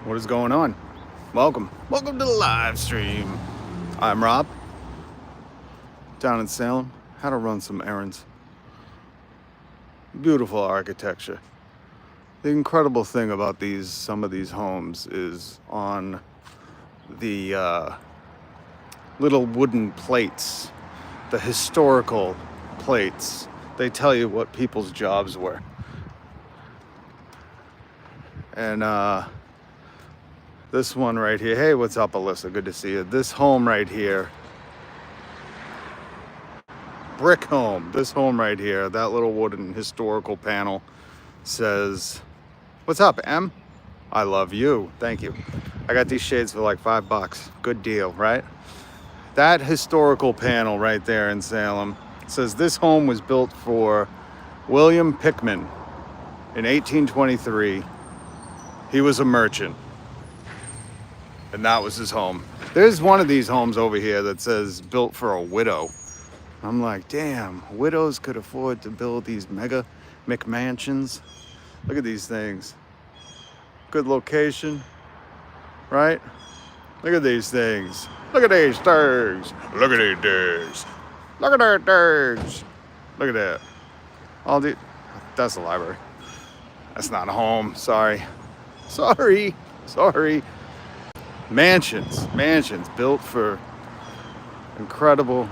What is going on? Welcome to the live stream. I'm Rob, down in Salem. How to run some errands. Beautiful architecture. The incredible thing about some of these homes is on the little wooden plates, the historical plates. They tell you what people's jobs were. And this one right here, hey, what's up, Alyssa? Good to see you. This home right here, brick home, this home right here, that little wooden historical panel says, what's up, M? I love you. Thank you. I got these shades for like $5. Good deal, right? That historical panel right there in Salem says this home was built for William Pickman in 1823. He was a merchant, and that was his home. There's one of these homes over here that says built for a widow. I'm like, damn, widows could afford to build these mega McMansions. Look at these things. Good location, right? Look at these things. Look at these things. Look at these things. Look at that things. Look at that. That's a library. That's not a home. Sorry. Mansions built for incredible,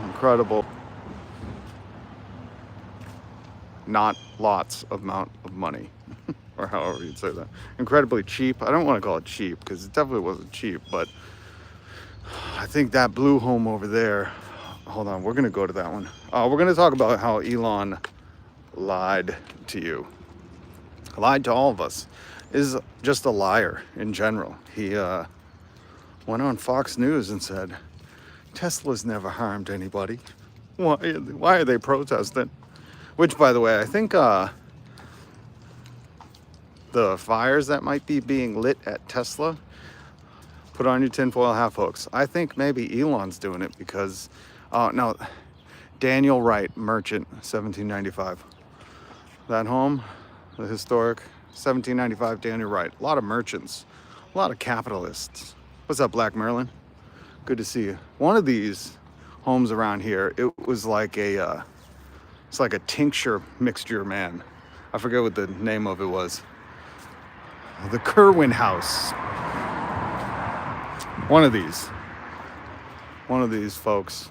not lots amount of money, or however you'd say that. Incredibly cheap. I don't want to call it cheap because it definitely wasn't cheap, but I think that blue home over there, hold on, we're going to go to that one. We're going to talk about how Elon lied to you. Lied to all of us. Is just a liar in general. He went on Fox News and said, Tesla's never harmed anybody. Why are they protesting? Which, by the way, I think the fires that might be being lit at Tesla, put on your tinfoil half hooks. I think maybe Elon's doing it because, no, Daniel Wright, merchant, 1795. That home, the historic 1795 Daniel Wright. A lot of merchants, a lot of capitalists. What's up, Black Merlin? Good to see you. One of these homes around here, it was like it's like a tincture mixture, man. I forget what the name of it was. The Kerwin House. One of these folks,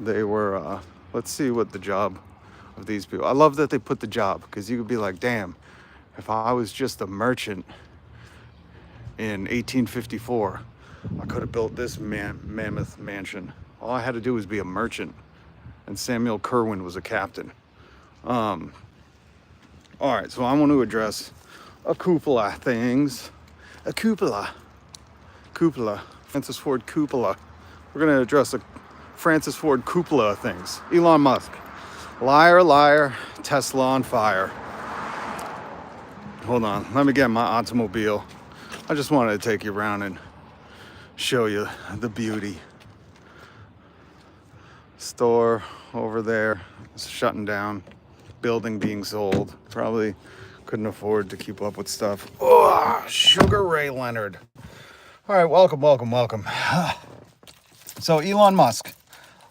they were, let's see what the job of these people. I love that they put the job, because you could be like, damn, if I was just a merchant in 1854, I could have built this mammoth mansion. All I had to do was be a merchant, and Samuel Kerwin was a captain. All right, so I want to address a cupola things. A cupola. Francis Ford cupola. We're going to address a Francis Ford cupola things. Elon Musk. Liar, Tesla on fire. Hold on, let me get my automobile. I just wanted to take you around and show you the beauty. Store over there is shutting down. Building being sold. Probably couldn't afford to keep up with stuff. Oh, Sugar Ray Leonard. All right, welcome. So Elon Musk.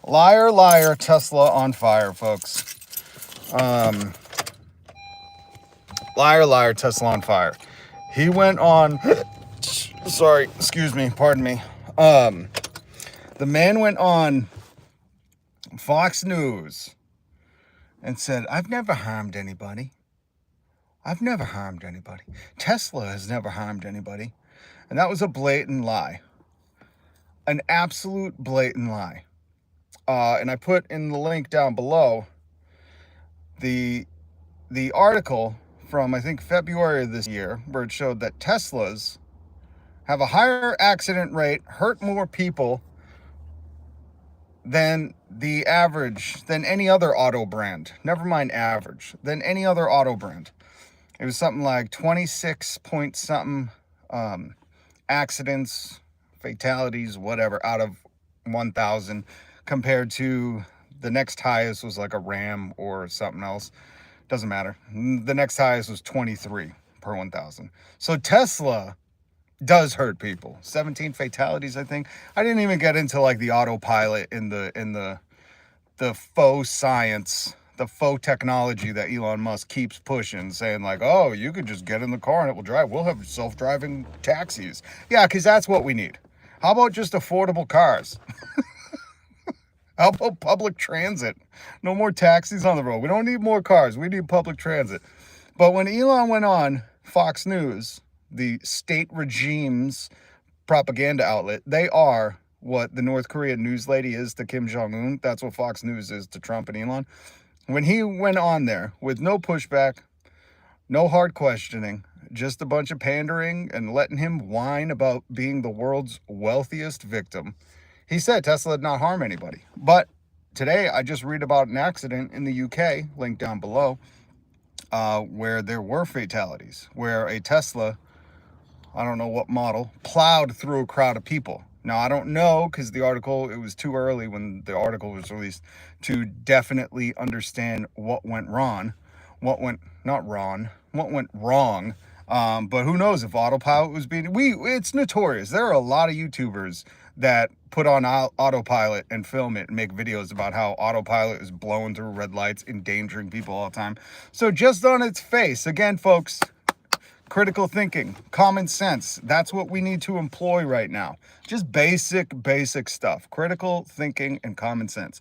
Liar, Tesla on fire, folks. Liar, Tesla on fire. He went on, pardon me. The man went on Fox News and said, I've never harmed anybody. Tesla has never harmed anybody. And that was a blatant lie. An absolute blatant lie. And I put in the link down below the article from, I think, February of this year, where it showed that Teslas have a higher accident rate, hurt more people than any other auto brand. Never mind average, than any other auto brand. It was something like 26 point something accidents, fatalities, whatever, out of 1,000, compared to the next highest was like a Ram or something else. Doesn't matter. The next highest was 23 per 1,000. So Tesla does hurt people. 17 fatalities, I think. I didn't even get into like the autopilot in the faux science, the faux technology that Elon Musk keeps pushing, saying like, oh, you could just get in the car and it will drive. We'll have self-driving taxis. Yeah, because that's what we need. How about just affordable cars? How about public transit? No more taxis on the road. We don't need more cars. We need public transit. But when Elon went on Fox News, the state regime's propaganda outlet, they are what the North Korean news lady is to Kim Jong-un. That's what Fox News is to Trump and Elon. When he went on there with no pushback, no hard questioning, just a bunch of pandering and letting him whine about being the world's wealthiest victim, he said Tesla did not harm anybody. But today I just read about an accident in the UK, linked down below, where there were fatalities, where a Tesla, I don't know what model, plowed through a crowd of people. Now, I don't know, because the article, it was too early when the article was released to definitely understand what went wrong. What went wrong. But who knows if Autopilot was being, it's notorious. There are a lot of YouTubers that put on Autopilot and film it and make videos about how Autopilot is blowing through red lights, endangering people all the time. So just on its face, again, folks, critical thinking, common sense, that's what we need to employ right now. Just basic stuff. Critical thinking and common sense.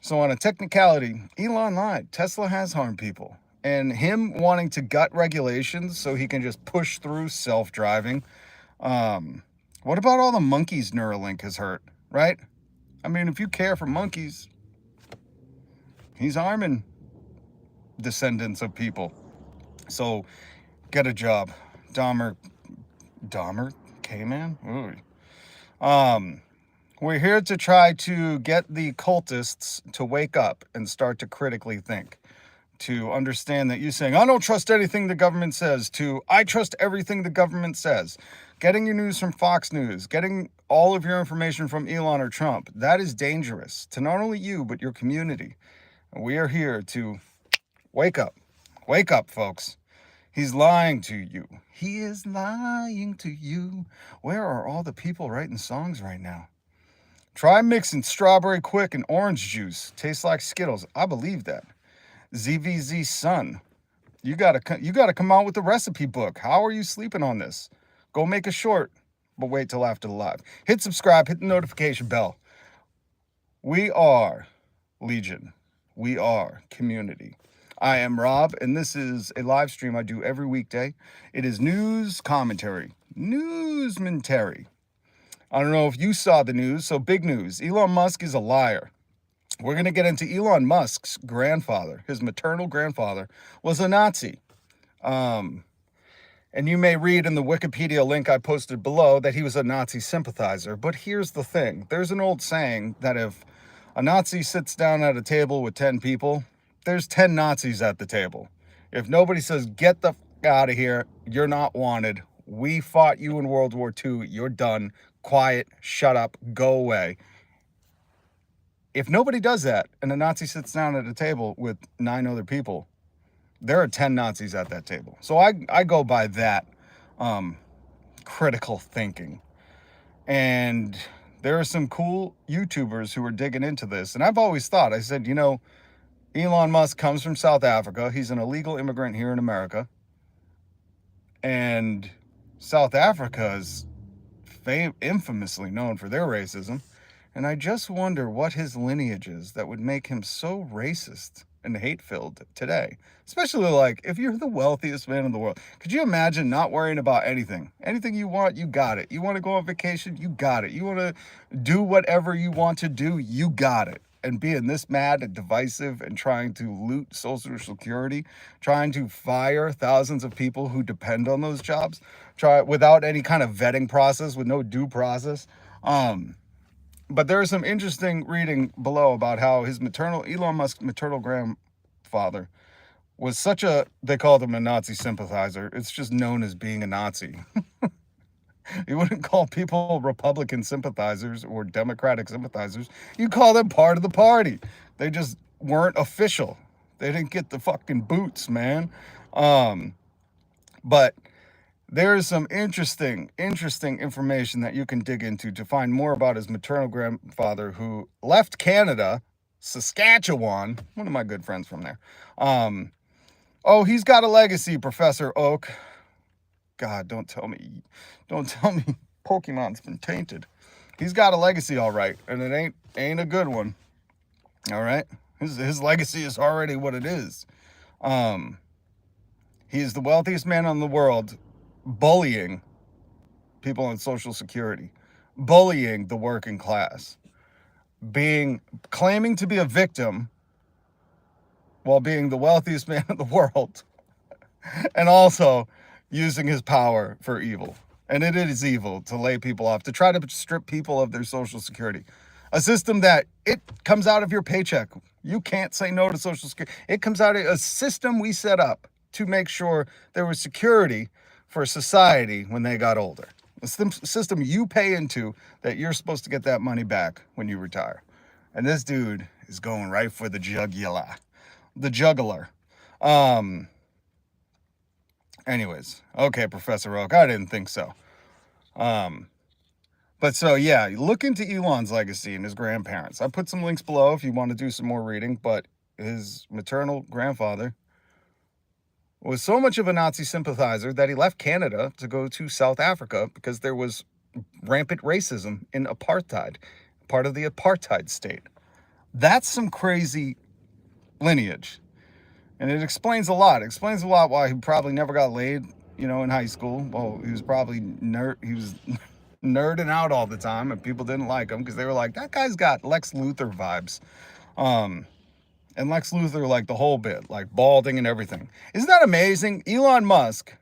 So on a technicality, Elon lied. Tesla has harmed people. And him wanting to gut regulations so he can just push through self-driving. What about all the monkeys Neuralink has hurt, right? I mean, if you care for monkeys, he's harming descendants of people. So get a job. Dahmer, K-Man? Ooh. We're here to try to get the cultists to wake up and start to critically think, to understand that you saying, I don't trust anything the government says, to I trust everything the government says. Getting your news from Fox News, getting all of your information from Elon or Trump, that is dangerous to not only you, but your community. We are here to wake up. Wake up, folks. He's lying to you. He is lying to you. Where are all the people writing songs right now? Try mixing strawberry quick and orange juice. Tastes like Skittles. I believe that. ZVZ son, you gotta come out with the recipe book. How are you sleeping on this? Go make a short, but wait till after the live. Hit subscribe, hit the notification bell. We are Legion. We are community. I am Rob, and this is a live stream I do every weekday. It is news commentary. Newsmentary. I don't know if you saw the news, so big news. Elon Musk is a liar. We're going to get into Elon Musk's grandfather. His maternal grandfather was a Nazi. And you may read in the Wikipedia link I posted below that he was a Nazi sympathizer. But here's the thing. There's an old saying that if a Nazi sits down at a table with 10 people, there's 10 Nazis at the table. If nobody says, get the f*** out of here, you're not wanted. We fought you in World War II. You're done. Quiet. Shut up. Go away. If nobody does that and a Nazi sits down at a table with 9 other people, there are 10 Nazis at that table. So I go by that critical thinking. And there are some cool YouTubers who are digging into this. And I've always thought, I said, you know, Elon Musk comes from South Africa. He's an illegal immigrant here in America. And South Africa is infamously known for their racism. And I just wonder what his lineage is that would make him so racist and hate-filled today. Especially, like, if you're the wealthiest man in the world. Could you imagine not worrying about anything? Anything you want, you got it. You want to go on vacation, you got it. You want to do whatever you want to do, you got it. And being this mad and divisive and trying to loot Social Security, trying to fire thousands of people who depend on those jobs, without any kind of vetting process, with no due process. But there is some interesting reading below about how his Elon Musk's maternal grandfather was they called him a Nazi sympathizer. It's just known as being a Nazi. You wouldn't call people Republican sympathizers or Democratic sympathizers. You call them part of the party. They just weren't official. They didn't get the fucking boots, man. But There is some interesting information that you can dig into to find more about his maternal grandfather who left Canada, Saskatchewan, one of my good friends from there. Oh, he's got a legacy, Professor Oak. God, don't tell me Pokemon's been tainted. He's got a legacy, all right, and it ain't a good one. All right, his legacy is already what it is. He is the wealthiest man in the world, bullying people on Social Security, bullying the working class, claiming to be a victim while being the wealthiest man in the world, and also using his power for evil. And it is evil to lay people off, to try to strip people of their Social Security. A system that it comes out of your paycheck. You can't say no to Social Security. It comes out of a system we set up to make sure there was security for society when they got older. A system you pay into that you're supposed to get that money back when you retire. And this dude is going right for the jugular. The juggler. Anyways, okay, Professor Oak, I didn't think so. But so, yeah, look into Elon's legacy and his grandparents. I put some links below if you want to do some more reading, but his maternal grandfather was so much of a Nazi sympathizer that he left Canada to go to South Africa because there was rampant racism in apartheid, part of the apartheid state. That's some crazy lineage. And it explains a lot. It explains a lot why he probably never got laid, in high school. Well, he was probably nerding out all the time, and people didn't like him because they were like, that guy's got Lex Luthor vibes. And Lex Luthor, like the whole bit, like balding and everything. Isn't that amazing? Elon Musk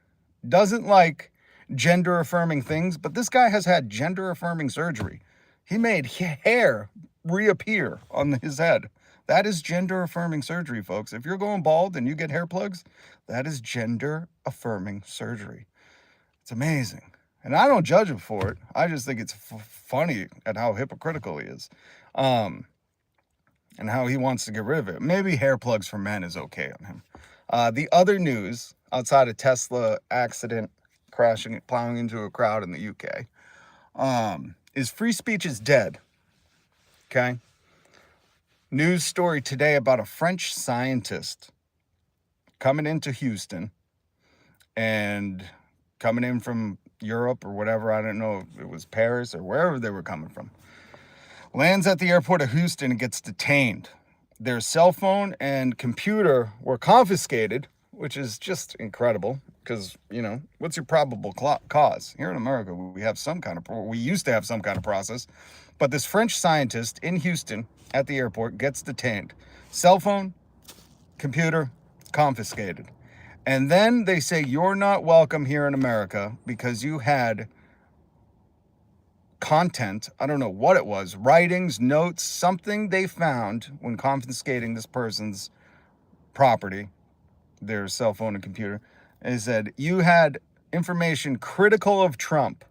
doesn't like gender affirming things, but this guy has had gender affirming surgery. He made hair reappear on his head. That is gender affirming surgery, folks. If you're going bald and you get hair plugs, that is gender affirming surgery. It's amazing. And I don't judge him for it. I just think it's funny at how hypocritical he is. And how he wants to get rid of it. Maybe hair plugs for men is okay on him. The other news, outside of Tesla accident, plowing into a crowd in the UK, is free speech is dead. Okay? News story today about a French scientist coming into Houston and coming in from Europe or whatever. I don't know if it was Paris or wherever they were coming from. Lands at the airport of Houston and gets detained. Their cell phone and computer were confiscated, which is just incredible because, what's your probable cause? Here in America, we used to have some kind of process, but this French scientist in Houston at the airport gets detained. Cell phone, computer, confiscated. And then they say, you're not welcome here in America because you had content, I don't know what it was, writings, notes, something they found when confiscating this person's property, their cell phone and computer, and said, you had information critical of Trump,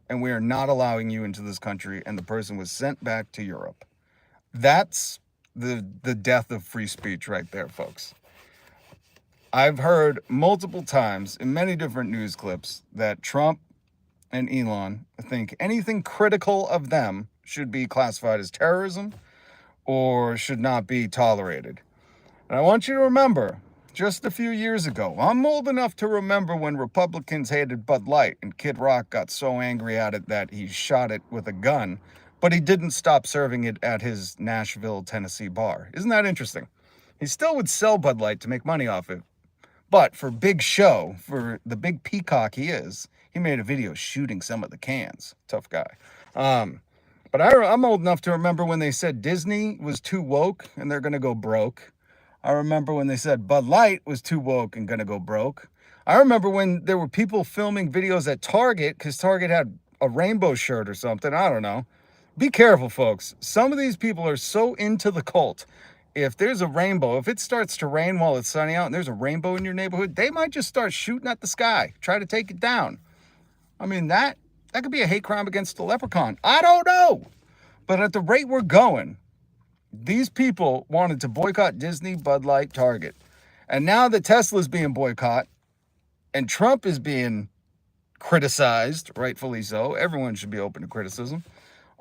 and we are not allowing you into this country, and the person was sent back to Europe. That's the death of free speech right there, folks. I've heard multiple times in many different news clips that Trump and Elon think anything critical of them should be classified as terrorism or should not be tolerated. And I want you to remember, just a few years ago, I'm old enough to remember when Republicans hated Bud Light and Kid Rock got so angry at it that he shot it with a gun, but he didn't stop serving it at his Nashville, Tennessee bar. Isn't that interesting? He still would sell Bud Light to make money off it. But for big show, for the big peacock he is, he made a video shooting some of the cans. Tough guy. But I'm old enough to remember when they said Disney was too woke and they're going to go broke. I remember when they said Bud Light was too woke and going to go broke. I remember when there were people filming videos at Target because Target had a rainbow shirt or something. I don't know. Be careful, folks. Some of these people are so into the cult. If there's a rainbow, if it starts to rain while it's sunny out and there's a rainbow in your neighborhood, they might just start shooting at the sky, try to take it down. I mean, that could be a hate crime against the leprechaun. I don't know. But at the rate we're going, these people wanted to boycott Disney, Bud Light, Target. And now that Tesla's being boycotted and Trump is being criticized, rightfully so. Everyone should be open to criticism.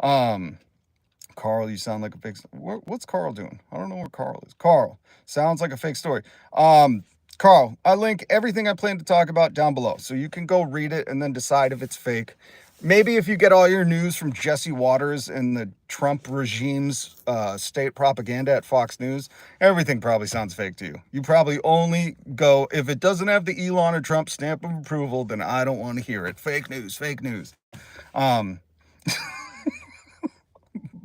Carl, you sound like a fake. What's Carl doing? I don't know where Carl is. Carl sounds like a fake story. Carl, I link everything I plan to talk about down below, so you can go read it and then decide if it's fake. Maybe if you get all your news from Jesse Waters and the Trump regime's state propaganda at Fox News, everything probably sounds fake to you. You probably only go, if it doesn't have the Elon or Trump stamp of approval, then I don't want to hear it. Fake news, fake news.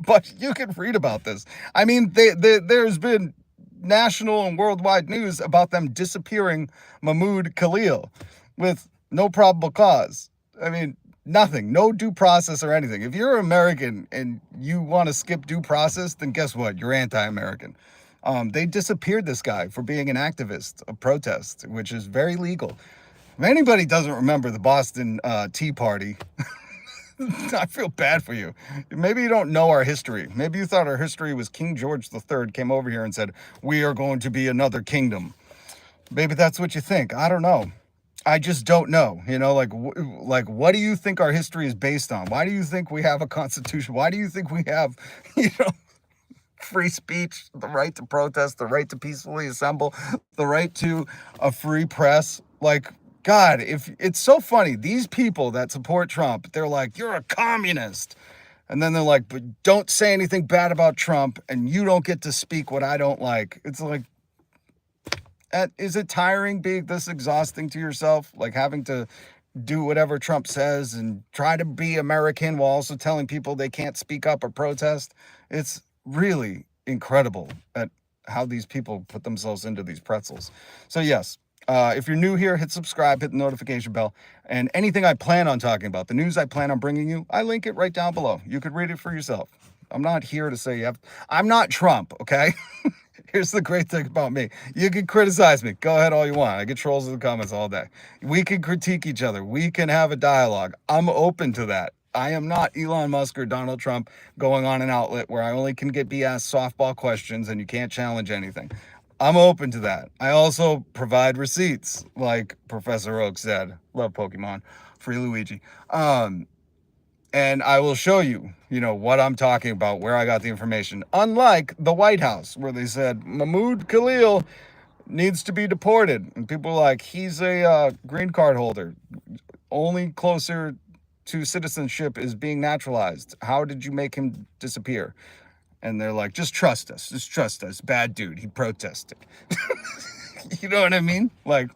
But you can read about this. I mean, there's been national and worldwide news about them disappearing Mahmoud Khalil with no probable cause. I mean, nothing, no due process or anything. If you're American and you want to skip due process, then guess what? You're anti-American. They disappeared this guy for being an activist of protest, which is very legal. If anybody doesn't remember the Boston Tea Party, I feel bad for you. Maybe you don't know our history. Maybe you thought our history was King George III came over here and said, we are going to be another kingdom. Maybe that's what you think. I don't know. I just don't know. You know, like what do you think our history is based on? Why do you think we have a constitution? Why do you think we have, free speech, the right to protest, the right to peacefully assemble, the right to a free press? Like, God, if it's so funny, these people that support Trump, they're like, you're a communist. And then they're like, but don't say anything bad about Trump and you don't get to speak what I don't like. It's like, is it tiring being this exhausting to yourself? Like having to do whatever Trump says and try to be American while also telling people they can't speak up or protest? It's really incredible at how these people put themselves into these pretzels. So yes, if you're new here, hit subscribe, hit the notification bell, and anything I plan on talking about, the news I plan on bringing you, I link it right down below. You could read it for yourself. I'm not here to say I'm not Trump, okay? Here's the great thing about me. You can criticize me. Go ahead all you want. I get trolls in the comments all day. We can critique each other. We can have a dialogue. I'm open to that. I am not Elon Musk or Donald Trump going on an outlet where I only can be asked softball questions and you can't challenge anything. I'm open to that. I also provide receipts, like Professor Oak said. Love Pokemon. Free Luigi. And I will show you, what I'm talking about, where I got the information. Unlike the White House, where they said Mahmoud Khalil needs to be deported. And people are like, he's a green card holder. Only closer to citizenship is being naturalized. How did you make him disappear? And they're like, just trust us. Just trust us. Bad dude. He protested. You know what I mean? Like,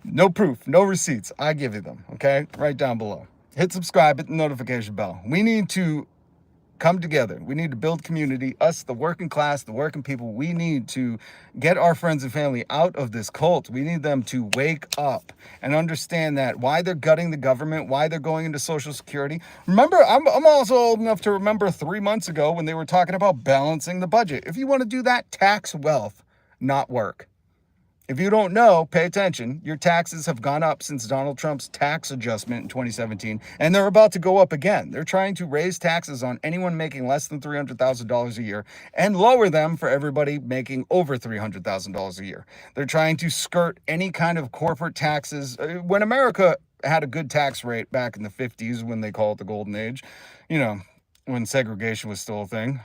no proof, no receipts. I give you them, okay? Right down below. Hit subscribe, hit the notification bell. We need to come together. We need to build community. Us, the working class, the working people, we need to get our friends and family out of this cult. We need them to wake up and understand that why they're gutting the government, why they're going into Social Security. Remember, I'm also old enough to remember 3 months ago when they were talking about balancing the budget. If you want to do that, tax wealth, not work. If you don't know, pay attention. Your taxes have gone up since Donald Trump's tax adjustment in 2017, and they're about to go up again. They're trying to raise taxes on anyone making less than $300,000 a year and lower them for everybody making over $300,000 a year. They're trying to skirt any kind of corporate taxes. When America had a good tax rate back in the 50s, when they call it the golden age, when segregation was still a thing,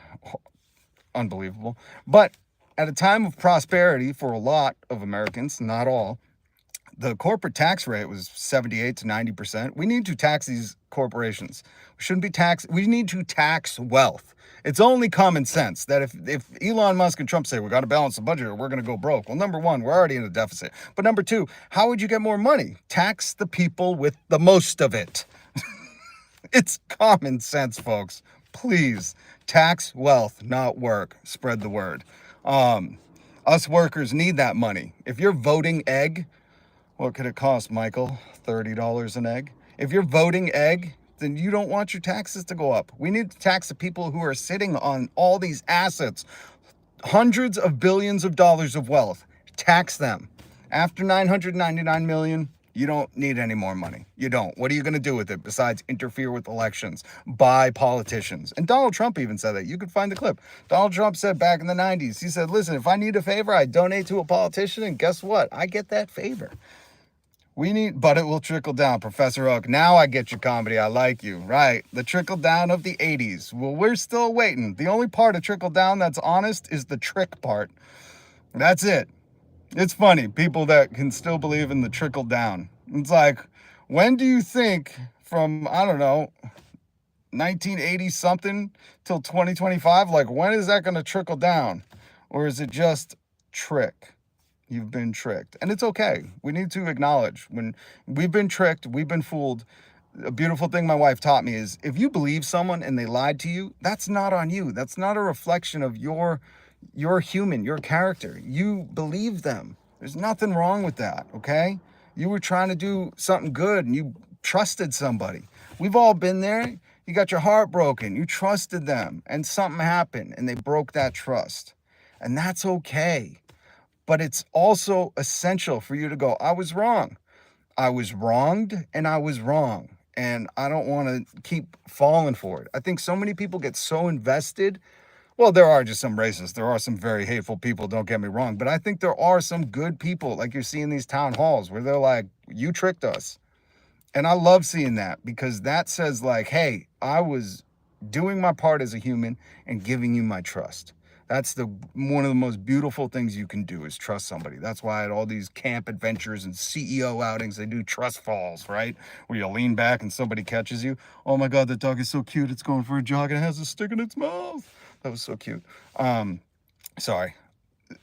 unbelievable. But at a time of prosperity for a lot of Americans, not all, the corporate tax rate was 78 to 90%. We need to tax these corporations. We need to tax wealth. It's only common sense that if Elon Musk and Trump say we got to balance the budget or we're going to go broke, well, number one, we're already in a deficit. But number two, how would you get more money? Tax the people with the most of it. It's common sense, folks. Please tax wealth, not work. Spread the word. Us workers need that money. If you're voting egg, what could it cost, Michael? $30 an egg. If you're voting egg, then you don't want your taxes to go up. We need to tax the people who are sitting on all these assets, hundreds of billions of dollars of wealth. Tax them. After 999 million, you don't need any more money. You don't. What are you going to do with it besides interfere with elections by politicians? And Donald Trump even said that. You could find the clip. Donald Trump said back in the 90s, he said, listen, if I need a favor, I donate to a politician, and guess what? I get that favor. But it will trickle down. Professor Oak, now I get your comedy. I like you. Right. The trickle down of the 80s. Well, we're still waiting. The only part of trickle down that's honest is the trick part. That's it. It's funny. People that can still believe in the trickle down. It's like, when do you think from, I don't know, 1980 something till 2025, like when is that going to trickle down? Or is it just trick? You've been tricked. And it's okay. We need to acknowledge when we've been tricked, we've been fooled. A beautiful thing my wife taught me is if you believe someone and they lied to you, that's not on you. That's not a reflection of your human, your character. You believe them. There's nothing wrong with that, okay? You were trying to do something good and you trusted somebody. We've all been there. You got your heart broken. You trusted them and something happened and they broke that trust. And that's okay. But it's also essential for you to go, I was wrong. I was wronged and I was wrong. And I don't want to keep falling for it. I think so many people get so invested. Well, there are just some racists. There are some very hateful people, don't get me wrong. But I think there are some good people, like you're seeing these town halls where they're like, you tricked us. And I love seeing that because that says like, hey, I was doing my part as a human and giving you my trust. That's one of the most beautiful things you can do is trust somebody. That's why at all these camp adventures and CEO outings, they do trust falls, right? Where you lean back and somebody catches you. Oh my God, that dog is so cute. It's going for a jog and it has a stick in its mouth. That was so cute. Sorry.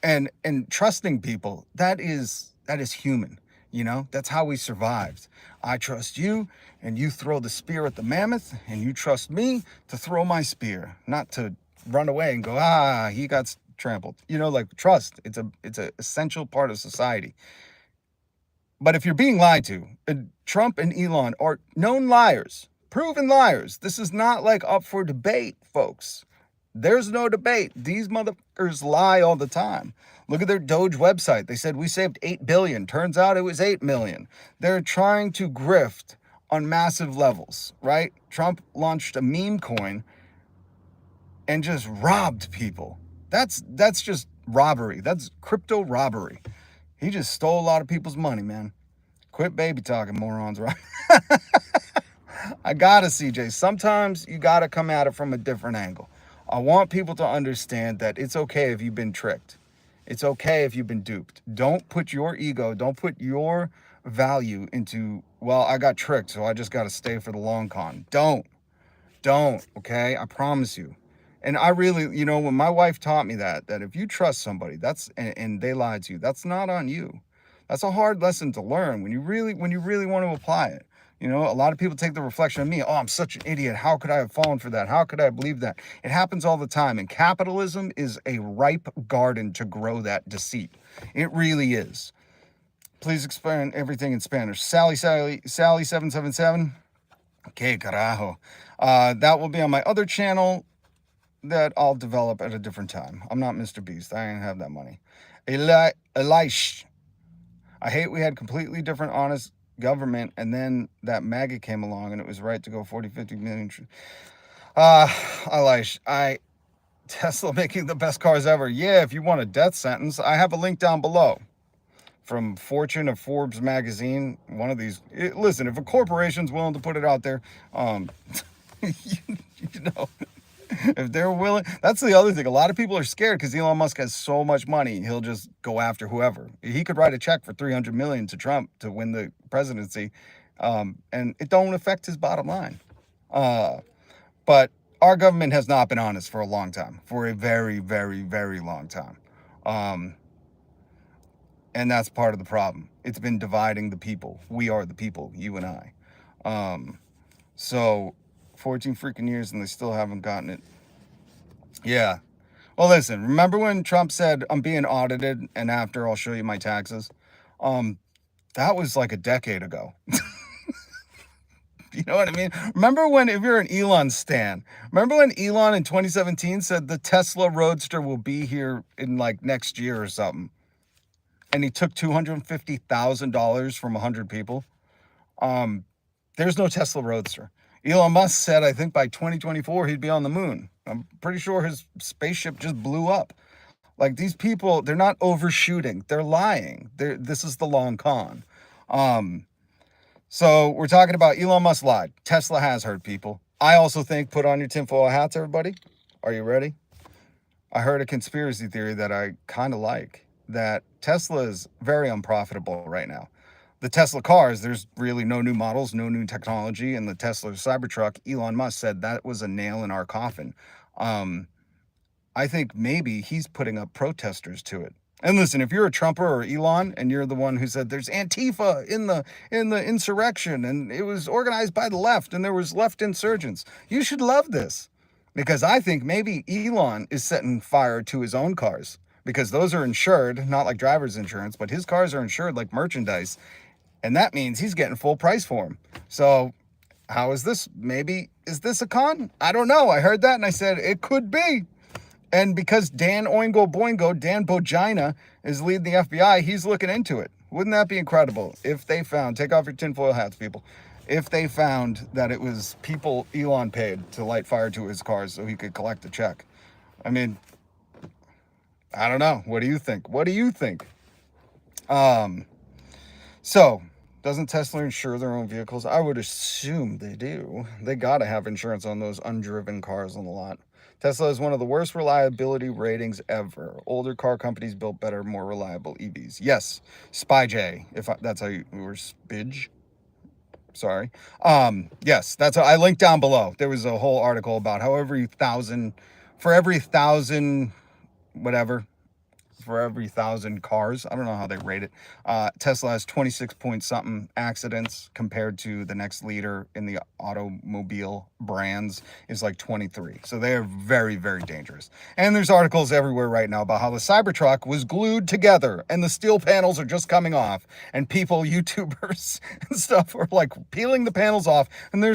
And trusting people, that is human. You know, that's how we survived. I trust you and you throw the spear at the mammoth and you trust me to throw my spear, not to run away and go, he got trampled. You know, like trust, it's a essential part of society. But if you're being lied to, Trump and Elon are known liars, proven liars. This is not like up for debate, folks. There's no debate. These motherfuckers lie all the time. Look at their Doge website. They said we saved 8 billion. Turns out it was 8 million. They're trying to grift on massive levels, right? Trump launched a meme coin and just robbed people. That's just robbery. That's crypto robbery. He just stole a lot of people's money, man. Quit baby talking, morons, right? I gotta, CJ. Sometimes you gotta come at it from a different angle. I want people to understand that it's okay if you've been tricked. It's okay if you've been duped. Don't put your ego, don't put your value into, well, I got tricked, so I just got to stay for the long con. Don't, okay? I promise you. And I really, when my wife taught me that if you trust somebody, and they lied to you, that's not on you. That's a hard lesson to learn when you really want to apply it. A lot of people take the reflection of me. Oh, I'm such an idiot. How could I have fallen for that? How could I believe that? It happens all the time. And capitalism is a ripe garden to grow that deceit. It really is. Please explain everything in Spanish. Sally 777. Okay, carajo. That will be on my other channel that I'll develop at a different time. I'm not Mr. Beast. I ain't have that money. Elish. I hate we had completely different honest government and then that MAGA came along and it was right to go 40-50 million. Elish, Tesla making the best cars ever. Yeah, if you want a death sentence, I have a link down below from Fortune or Forbes magazine. One of these. Listen, if a corporation's willing to put it out there, if they're willing, that's the other thing. A lot of people are scared because Elon Musk has so much money. He'll just go after whoever. He could write a check for 300 million to Trump to win the presidency. And it don't affect his bottom line. But our government has not been honest for a long time, for a very, very, very long time. And that's part of the problem. It's been dividing the people. We are the people, you and I. So 14 freaking years and they still haven't gotten it. Yeah. Well, listen, remember when Trump said, I'm being audited and after I'll show you my taxes? That was like a decade ago. You know what I mean? Remember when, if you're an Elon stan, remember when Elon in 2017 said the Tesla Roadster will be here in like next year or something? And he took $250,000 from 100 people. There's no Tesla Roadster. Elon Musk said, I think by 2024, he'd be on the moon. I'm pretty sure his spaceship just blew up. Like these people, they're not overshooting. They're lying. This is the long con. So we're talking about Elon Musk lied. Tesla has hurt people. I also think, put on your tinfoil hats, everybody. Are you ready? I heard a conspiracy theory that I kind of like, that Tesla is very unprofitable right now. The Tesla cars, there's really no new models, no new technology, and the Tesla Cybertruck, Elon Musk said that was a nail in our coffin. I think maybe he's putting up protesters to it. And listen, if you're a Trumper or Elon and you're the one who said there's Antifa in the insurrection and it was organized by the left and there was left insurgents, you should love this. Because I think maybe Elon is setting fire to his own cars, because those are insured, not like driver's insurance, but his cars are insured like merchandise. And that means he's getting full price for them. So how is this? Maybe, is this a con? I don't know. I heard that and I said, it could be. And because Dan Oingo Boingo, Dan Bogina, is leading the FBI, he's looking into it. Wouldn't that be incredible if they found, take off your tinfoil hats, people, if they found that it was people Elon paid to light fire to his cars so he could collect a check? I mean, I don't know. What do you think? What do you think? So, doesn't Tesla insure their own vehicles? I would assume they do. They got to have insurance on those undriven cars on the lot. Tesla has one of the worst reliability ratings ever. Older car companies built better, more reliable EVs. Yes, SpyJ, that's how you, or Spidge. Sorry. Yes, that's I linked down below. There was a whole article about how for every thousand, whatever, for every 1,000 cars, I don't know how they rate it, Tesla has 26 point something accidents compared to the next leader in the automobile brands is like 23. So they are very, very dangerous. And there's articles everywhere right now about how the Cybertruck was glued together and the steel panels are just coming off, and people, YouTubers and stuff, are like peeling the panels off, and they're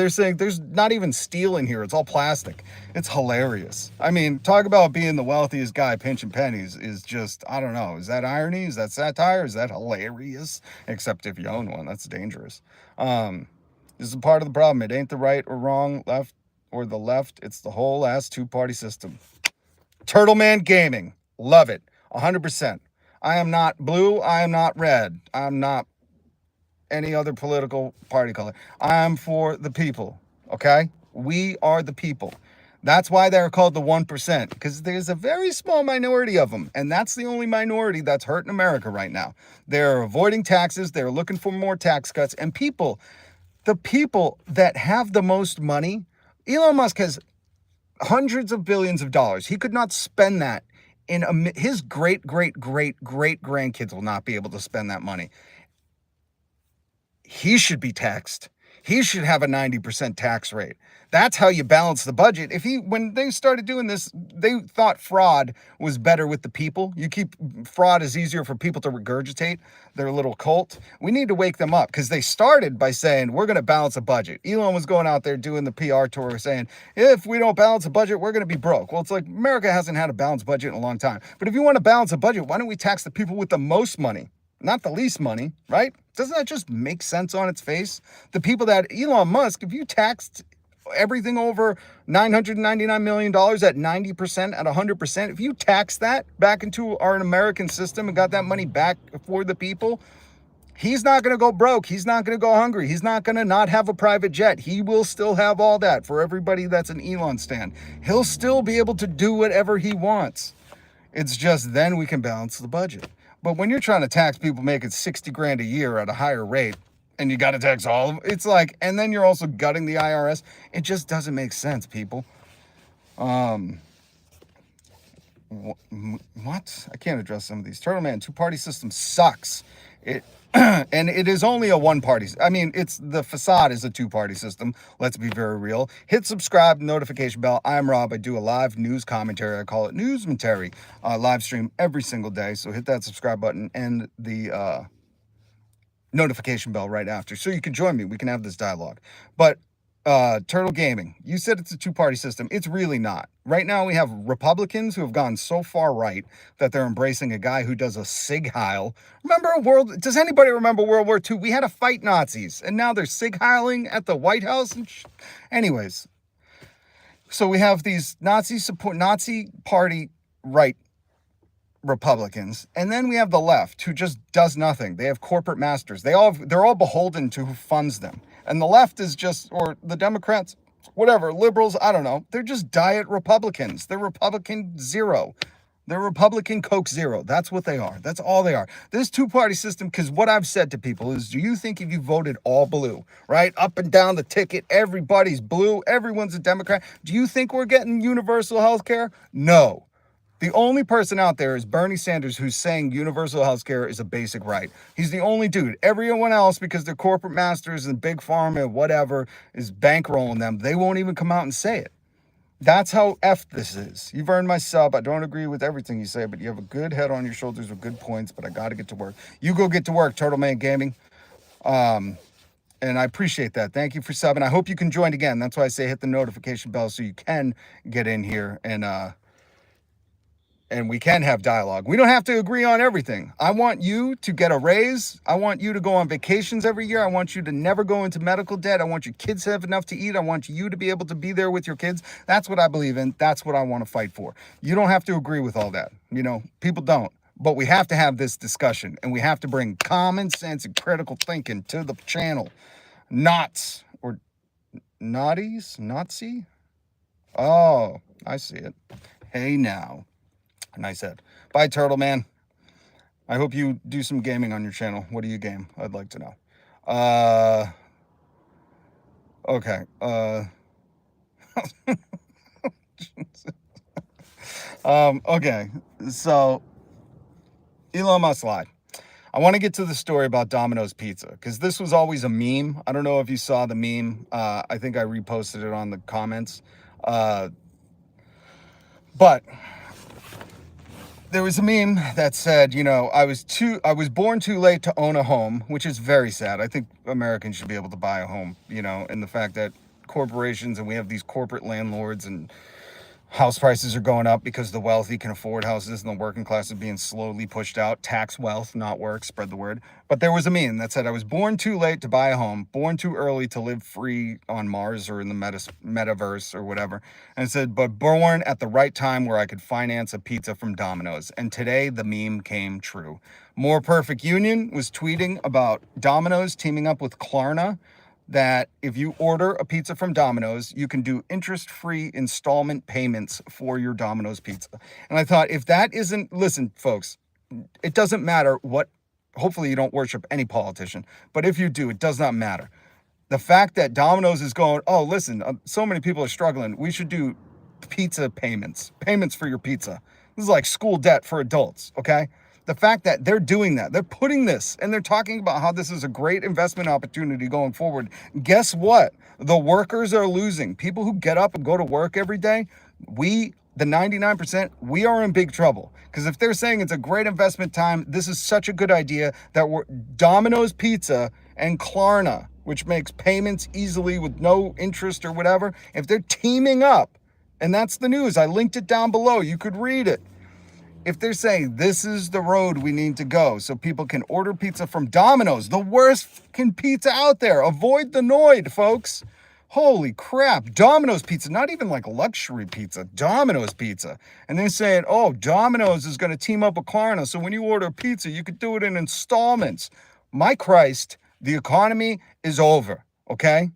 saying there's not even steel in here, it's all plastic. It's hilarious. I mean, talk about being the wealthiest guy pinching pennies is just, I don't know. Is that irony? Is that satire? Is that hilarious? Except if you own one, that's dangerous. This is a part of the problem. It ain't the right or wrong, left or the left. It's the whole ass two-party system. Turtle Man Gaming. Love it. 100%. I am not blue. I am not red. I'm not any other political party color. I'm for the people. Okay? We are the people. That's why they're called the 1%, because there's a very small minority of them, and that's the only minority that's hurting America right now. They're avoiding taxes, they're looking for more tax cuts, and the people that have the most money, Elon Musk has hundreds of billions of dollars. He could not spend that his great grandkids will not be able to spend that money. He should be taxed. He should have a 90% tax rate. That's how you balance the budget. When they started doing this, they thought fraud was better with the people. Fraud is easier for people to regurgitate their little cult. We need to wake them up, because they started by saying, we're going to balance a budget. Elon was going out there doing the PR tour saying, if we don't balance a budget, we're going to be broke. Well, it's like America hasn't had a balanced budget in a long time. But if you want to balance a budget, why don't we tax the people with the most money? Not the least money, right? Doesn't that just make sense on its face? The people that Elon Musk, if you taxed everything over $999 million at 90%, at 100%, if you tax that back into our American system and got that money back for the people, he's not going to go broke. He's not going to go hungry. He's not going to not have a private jet. He will still have all that. For everybody that's an Elon stan, he'll still be able to do whatever he wants. It's just then we can balance the budget. But when you're trying to tax people making 60 grand a year at a higher rate, and you got to tax all of them, it's like, and then you're also gutting the IRS. It just doesn't make sense, people. What? I can't address some of these. Turtle Man, two-party system sucks. And it is only a one-party. I mean, the facade is a two-party system. Let's be very real. Hit subscribe, notification bell. I'm Rob. I do a live news commentary. I call it Newsmentary. Live stream every single day. So hit that subscribe button and the notification bell right after, so you can join me. We can have this dialogue. But Turtle Gaming, you said it's a two-party system. It's really not. Right now we have Republicans who have gone so far right that they're embracing a guy who does a Sig Heil. Does anybody remember World War II? We had to fight Nazis, and now they're Sig Heiling at the White House. Anyways, so we have these Nazi party right Republicans, and then we have the left who just does nothing. They have corporate masters. They're all beholden to who funds them. And the left is just, or the Democrats, whatever, liberals, I don't know. They're just diet Republicans. They're Republican zero. They're Republican Coke Zero. That's what they are. That's all they are. This two-party system, because what I've said to people is, do you think if you voted all blue, right, up and down the ticket, everybody's blue, everyone's a Democrat, do you think we're getting universal health care? No. The only person out there is Bernie Sanders, who's saying universal health care is a basic right. He's the only dude. Everyone else, because they're corporate masters and big pharma, whatever, is bankrolling them, they won't even come out and say it. That's how F this is. You've earned my sub. I don't agree with everything you say, but you have a good head on your shoulders with good points, but I got to get to work. You go get to work, Turtle Man Gaming. And I appreciate that. Thank you for subbing. I hope you can join again. That's why I say hit the notification bell so you can get in here and we can have dialogue. We don't have to agree on everything. I want you to get a raise. I want you to go on vacations every year. I want you to never go into medical debt. I want your kids to have enough to eat. I want you to be able to be there with your kids. That's what I believe in. That's what I want to fight for. You don't have to agree with all that. You know, people don't. But we have to have this discussion, and we have to bring common sense and critical thinking to the channel. Knots or naughties? Nazi? Oh, I see it. Hey now. Nice head. Bye, Turtle Man. I hope you do some gaming on your channel. What do you game? I'd like to know. Okay. Okay. So, Elon Musk lied. I want to get to the story about Domino's Pizza, because this was always a meme. I don't know if you saw the meme. I think I reposted it on the comments. But there was a meme that said, you know, I was born too late to own a home, which is very sad. I think Americans should be able to buy a home, you know, and the fact that corporations, and we have these corporate landlords, and house prices are going up because the wealthy can afford houses and the working class is being slowly pushed out. Tax wealth, not work, spread the word. But there was a meme that said, I was born too late to buy a home, born too early to live free on Mars or in the metaverse or whatever. And it said, but born at the right time where I could finance a pizza from Domino's. And today the meme came true. More Perfect Union was tweeting about Domino's teaming up with Klarna, that if you order a pizza from Domino's, you can do interest-free installment payments for your Domino's pizza. And I thought, if that isn't, listen, folks, it doesn't matter what, hopefully you don't worship any politician, but if you do, it does not matter. The fact that Domino's is going, oh, listen, so many people are struggling, we should do pizza payments for your pizza. This is like school debt for adults, okay? The fact that they're doing that, they're putting this, and they're talking about how this is a great investment opportunity going forward. Guess what? The workers are losing. People who get up and go to work every day, the 99%, we are in big trouble. Because if they're saying it's a great investment time, this is such a good idea that Domino's Pizza and Klarna, which makes payments easily with no interest or whatever, if they're teaming up, and that's the news, I linked it down below, you could read it. If they're saying this is the road we need to go so people can order pizza from Domino's, the worst fucking pizza out there. Avoid the Noid, folks. Holy crap. Domino's Pizza, not even like luxury pizza, Domino's Pizza. And they're saying, oh, Domino's is going to team up with Klarna, so when you order pizza, you could do it in installments. My Christ, the economy is over, okay?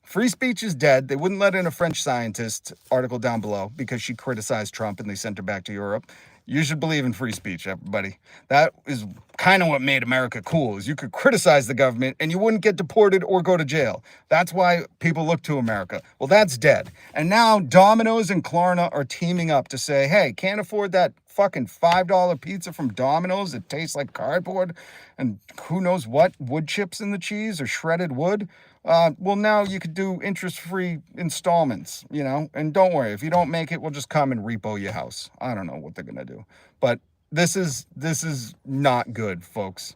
Free speech is dead. They wouldn't let in a French scientist, article down below, because she criticized Trump and they sent her back to Europe. You should believe in free speech, everybody. That is kind of what made America cool, is you could criticize the government and you wouldn't get deported or go to jail. That's why people look to America. Well, that's dead. And now Domino's and Klarna are teaming up to say, hey, can't afford that fucking $5 pizza from Domino's that tastes like cardboard and who knows what, wood chips in the cheese or shredded wood? Well, now you could do interest-free installments, you know, and don't worry, if you don't make it, we'll just come and repo your house. I don't know what they're going to do, but this is not good, folks.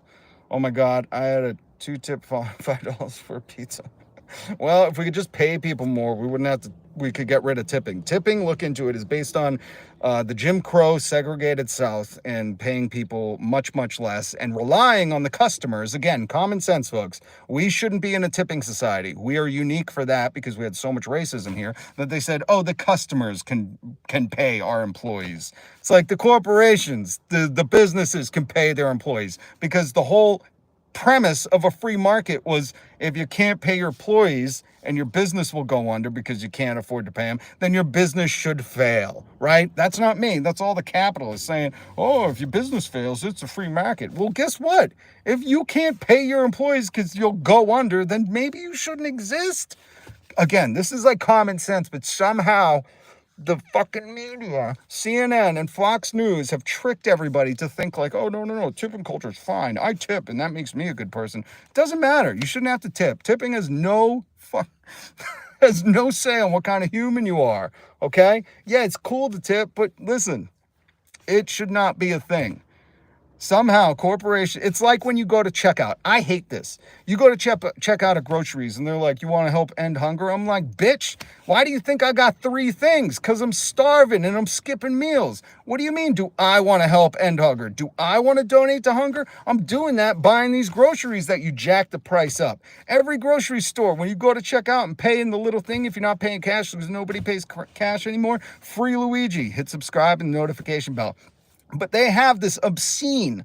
Oh my God, I had a 2-tip $5 for a pizza. Well, if we could just pay people more, we wouldn't have to. We could get rid of tipping. Tipping, look into it, is based on the Jim Crow segregated South and paying people much, much less and relying on the customers. Again, common sense, folks. We shouldn't be in a tipping society. We are unique for that because we had so much racism here that they said, oh, the customers can pay our employees. It's like the corporations, the businesses can pay their employees, because the whole premise of a free market was, if you can't pay your employees and your business will go under because you can't afford to pay them, then your business should fail, right? That's not me. That's all the capitalists saying, oh, if your business fails, it's a free market. Well, guess what? If you can't pay your employees because you'll go under, then maybe you shouldn't exist. Again, this is like common sense, but somehow the fucking media, CNN and Fox News, have tricked everybody to think like, oh, no, tipping culture is fine. I tip and that makes me a good person. It doesn't matter. You shouldn't have to tip. Tipping has has no say on what kind of human you are, okay? Yeah, it's cool to tip, but listen, it should not be a thing. Somehow, it's like when you go to checkout. I hate this. You go to check out at groceries and they're like, you want to help end hunger? I'm like, bitch, why do you think I got 3 things? Because I'm starving and I'm skipping meals. What do you mean, do I want to help end hunger? Do I want to donate to hunger? I'm doing that buying these groceries that you jack the price up. Every grocery store, when you go to check out and pay in the little thing, if you're not paying cash because nobody pays cash anymore, free Luigi. Hit subscribe and the notification bell. But they have this obscene,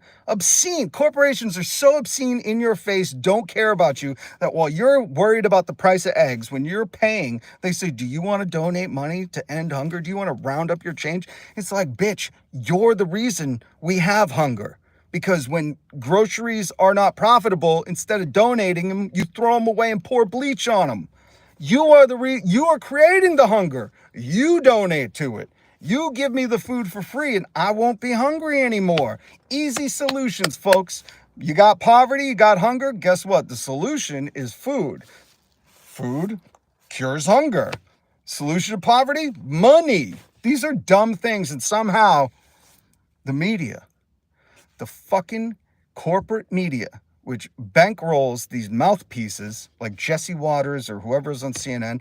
corporations are so obscene, in your face, don't care about you, that while you're worried about the price of eggs, when you're paying, they say, do you want to donate money to end hunger? Do you want to round up your change? It's like, bitch, you're the reason we have hunger. Because when groceries are not profitable, instead of donating them, you throw them away and pour bleach on them. You are creating the hunger. You donate to it. You give me the food for free and I won't be hungry anymore. Easy solutions, folks. You got poverty, you got hunger. Guess what? The solution is food. Food cures hunger. Solution to poverty? Money. These are dumb things, and somehow the media, the fucking corporate media, which bankrolls these mouthpieces like Jesse Waters or whoever's on CNN,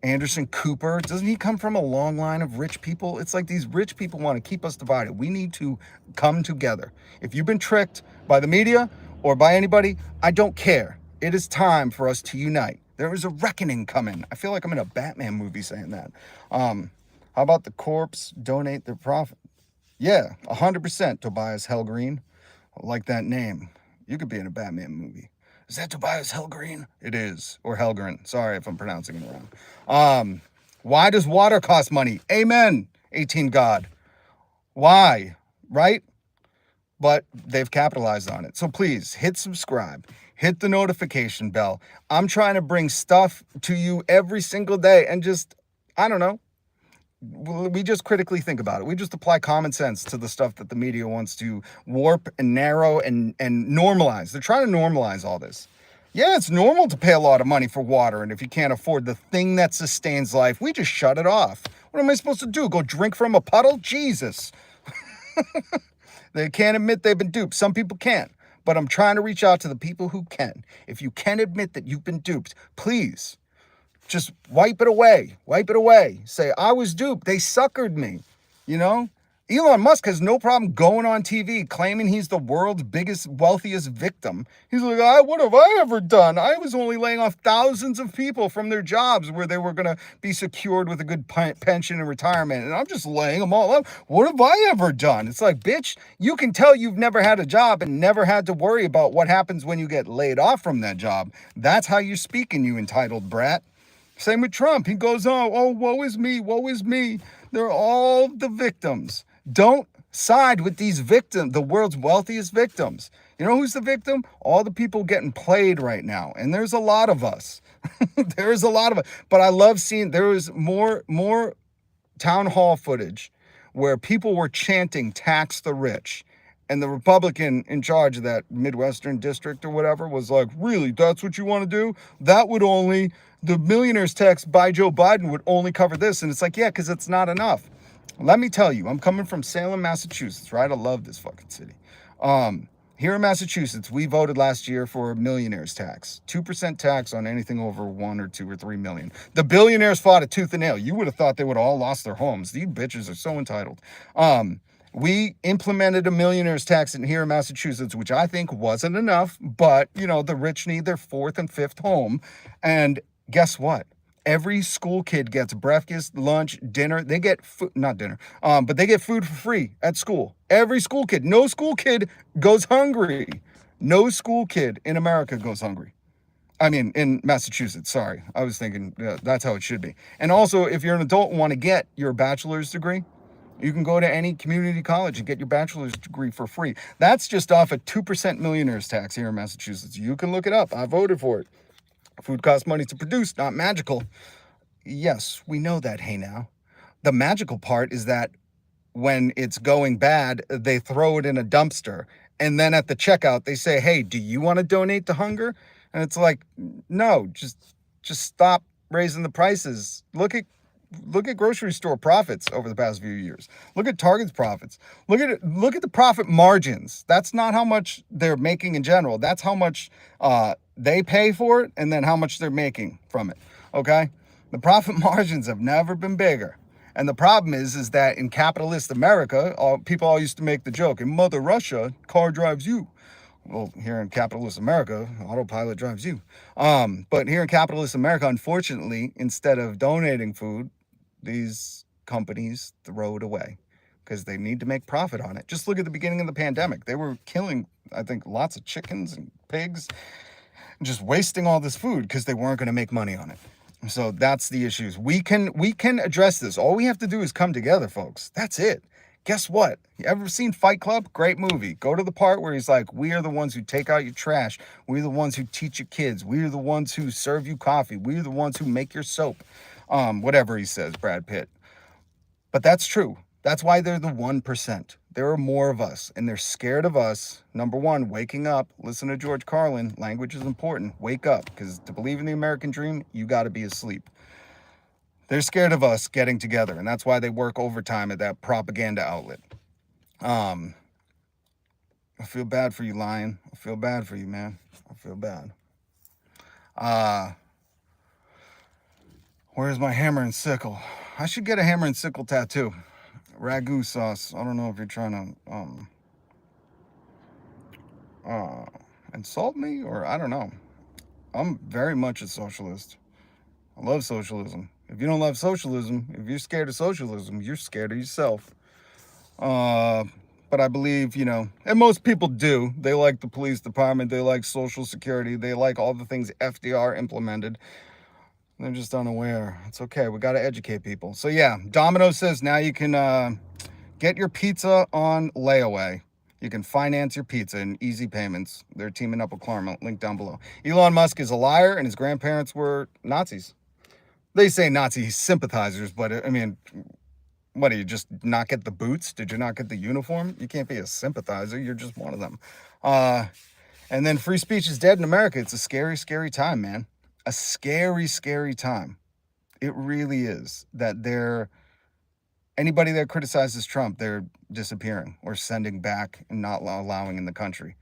Anderson Cooper, doesn't he come from a long line of rich people? It's like these rich people want to keep us divided. We need to come together. If you've been tricked by the media or by anybody, I don't care. It is time for us to unite. There is a reckoning coming. I feel like I'm in a Batman movie saying that. How about the corpse donate their profit? Yeah, 100% Tobias Hellgreen. I like that name. You could be in a Batman movie. Is that Tobias Hellgreen? It is. Or Hellgren. Sorry if I'm pronouncing it wrong. Why does water cost money? Amen, 18 God. Why? Right? But they've capitalized on it. So please hit subscribe. Hit the notification bell. I'm trying to bring stuff to you every single day and just, I don't know. We just critically think about it. We just apply common sense to the stuff that the media wants to warp and narrow and normalize. They're trying to normalize all this. Yeah, it's normal to pay a lot of money for water, and if you can't afford the thing that sustains life, we just shut it off. What am I supposed to do? Go drink from a puddle? Jesus. They can't admit they've been duped. Some people can't, but I'm trying to reach out to the people who can. If you can admit that you've been duped, please just wipe it away. Wipe it away. Say, I was duped. They suckered me. You know? Elon Musk has no problem going on TV claiming he's the world's biggest, wealthiest victim. He's like, what have I ever done? I was only laying off thousands of people from their jobs where they were going to be secured with a good pension and retirement. And I'm just laying them all up. What have I ever done? It's like, bitch, you can tell you've never had a job and never had to worry about what happens when you get laid off from that job. That's how you're speaking, you entitled brat. Same with Trump. He goes, oh, woe is me, woe is me. They're all the victims. Don't side with these victims, the world's wealthiest victims. You know who's the victim? All the people getting played right now. And there's a lot of us. There's a lot of us. But I love seeing, there was more town hall footage where people were chanting, tax the rich. And the Republican in charge of that Midwestern district or whatever was like, really, that's what you want to do? That would only, the millionaire's tax by Joe Biden would only cover this. And it's like, yeah, because it's not enough. Let me tell you, I'm coming from Salem, Massachusetts, right? I love this fucking city. Here in Massachusetts, we voted last year for a millionaire's tax, 2% tax on anything over 1 or 2 or 3 million. The billionaires fought it tooth and nail. You would have thought they would have all lost their homes. These bitches are so entitled. We implemented a millionaire's tax in here in Massachusetts, which I think wasn't enough, but you know, the rich need their 4th and 5th home. And guess what? Every school kid gets breakfast, lunch, dinner. They get food, not dinner, but they get food for free at school. Every school kid. No school kid goes hungry. No school kid in America goes hungry. I mean, in Massachusetts, sorry. I was thinking that's how it should be. And also, if you're an adult and want to get your bachelor's degree, you can go to any community college and get your bachelor's degree for free. That's just off a 2% millionaire's tax here in Massachusetts. You can look it up. I voted for it. Food costs money to produce, not magical. Yes, we know that, hey now. The magical part is that when it's going bad, they throw it in a dumpster. And then at the checkout, they say, hey, do you want to donate to hunger? And it's like, no, just stop raising the prices. Look at grocery store profits over the past few years. Look at Target's profits. Look at the profit margins. That's not how much they're making in general. That's how much they pay for it, and then how much they're making from it. Okay, the profit margins have never been bigger. And the problem is that in capitalist America, people all used to make the joke, in Mother Russia, car drives you. Well, here in capitalist America, Autopilot drives you. But here in capitalist America, unfortunately, instead of donating food, these companies throw it away because they need to make profit on it. Just look at the beginning of the pandemic. They were killing, I think, lots of chickens and pigs, and just wasting all this food because they weren't going to make money on it. So that's the issues. We can address this. All we have to do is come together, folks. That's it. Guess what? You ever seen Fight Club? Great movie. Go to the part where he's like, we are the ones who take out your trash. We're the ones who teach your kids. We are the ones who serve you coffee. We're the ones who make your soap. Whatever he says, Brad Pitt. But that's true. That's why they're the 1%. There are more of us, and they're scared of us. Number one, waking up. Listen to George Carlin. Language is important. Wake up, because to believe in the American dream, you got to be asleep. They're scared of us getting together, and that's why they work overtime at that propaganda outlet. I feel bad for you, Lion. I feel bad for you, man. I feel bad. Where's my hammer and sickle? I should get a hammer and sickle tattoo. Ragu sauce. I don't know if you're trying to insult me, or I don't know. I'm very much a socialist. I love socialism. If you don't love socialism, if you're scared of socialism, you're scared of yourself. But I believe, you know, and most people do. They like the police department. They like Social Security. They like all the things FDR implemented. They're just unaware. It's okay. We got to educate people. So yeah, Domino says now you can get your pizza on layaway. You can finance your pizza in easy payments. They're teaming up with Claremont. Link down below. Elon Musk is a liar, and his grandparents were Nazis. They say Nazi sympathizers, but I mean, what, do you just not get the boots? Did you not get the uniform? You can't be a sympathizer. You're just one of them. And then free speech is dead in America. It's a scary, scary time, man. A scary, scary time. It really is. That anybody that criticizes Trump, they're disappearing or sending back and not allowing in the country.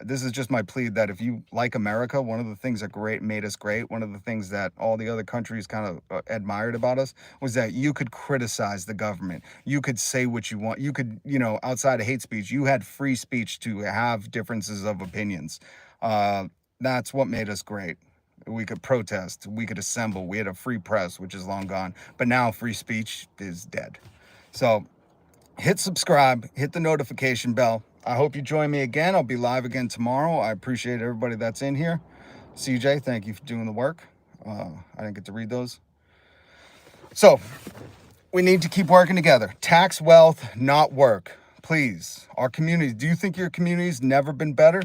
This is just my plea that if you like America, one of the things that made us great, one of the things that all the other countries kind of admired about us was that you could criticize the government. You could say what you want. You could, you know, outside of hate speech, you had free speech to have differences of opinions. That's what made us great. We could protest, we could assemble, we had a free press, which is long gone, but now free speech is dead. So hit subscribe, hit the notification bell. I hope you join me again. I'll be live again tomorrow. I appreciate everybody that's in here. CJ, thank you for doing the work. I didn't get to read those. So we need to keep working together. Tax wealth, not work. Please, our community. Do you think your community's never been better?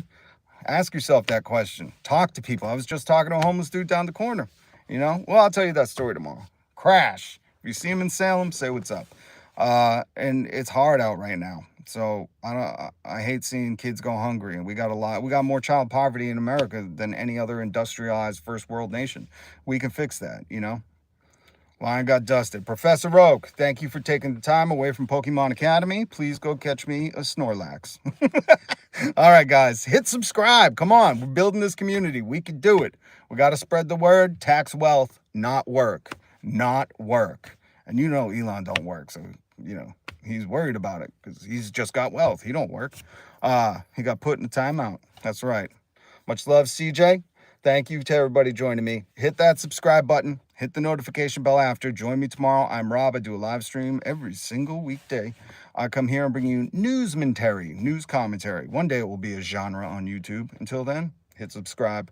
Ask yourself that question. Talk to people. I was just talking to a homeless dude down the corner. You know, well, I'll tell you that story tomorrow. Crash. If you see him in Salem, say what's up. And it's hard out right now. So I hate seeing kids go hungry, and we got more child poverty in America than any other industrialized first world nation. We can fix that, you know. Line got dusted. Professor Oak, thank you for taking the time away from Pokemon Academy. Please go catch me a Snorlax. All right, guys, hit subscribe. Come on, we're building this community. We can do it. We got to spread the word. Tax wealth, not work. Not work. And you know Elon don't work, so, you know, he's worried about it because he's just got wealth. He don't work. He got put in a timeout. That's right. Much love, CJ. Thank you to everybody joining me. Hit that subscribe button. Hit the notification bell after. Join me tomorrow. I'm Rob. I do a live stream every single weekday. I come here and bring you newsmentary, news commentary. One day it will be a genre on YouTube. Until then, hit subscribe.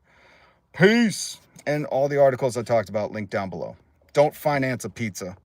Peace. And all the articles I talked about linked down below. Don't finance a pizza.